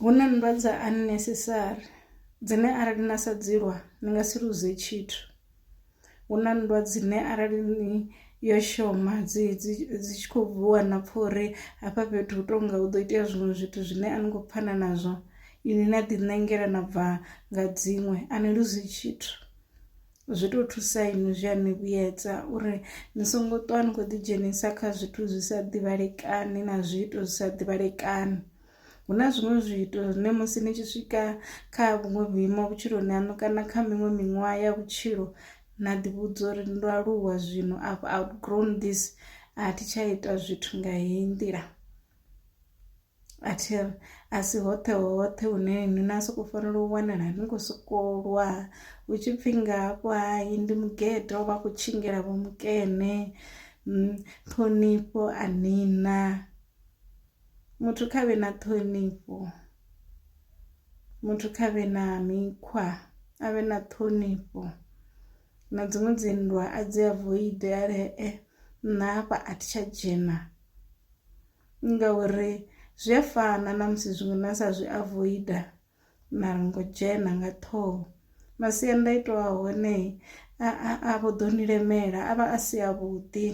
Huna nndwa dza unnecessary dzine arali na sa dzi lwa ni nga si luze tshithu. Huna nndwa dzine arali ni yo shoma dzi tshi khou vuwa na pfha uri hafha fhethu hu tonga hu do itea zwiṅwe zwithu zwine a ni khou pfhana nazwo, ini na ḓi ṋengela na bva nga dziṅwe ani luzi tshithu. Zwi to thusa ini, zwi a ni vhuyedza uri ni songo ṱwa ni khou ḓi dzhenisa kha zwithu zwi sa ḓivhalekani na zwiito zwi sa ḓivhalekani. Huna zwiṅwe zwiito zwine musi ni tshi swika kha vhuṅwe vhuimo vhutshiloni haṋu kana kha miṅwe miṅwaha ya vhutshilo na ḓi vhudza uri ndo aluwa zwino I've outgrown this, a thi tsha ita zwithu nga heyi nḓila. A si hoṱhe hoṱhe hune ni na soko fanela u wanala ni khou soko lwa hu tshi pfhi nga hafho hayi ndi mugede o vha a khou tshingela vho mukene, ṱhonifho a nina. Muthu kha vhe na ṱhonifho, muthu kha vhe na mikhwa, a vhe na ṱhonifho, na dziṅwe dzi nndwa a dzi avoid ari nṋe hafha a thi tsha dzhena, ngauri zwi a fana na musi zwiṅwe na sa zwi avoida mara ngo dzhena nga ṱhoho. Masiandaitwa a hone a vho ḓo ni lemela a vha a si a vhuḓi .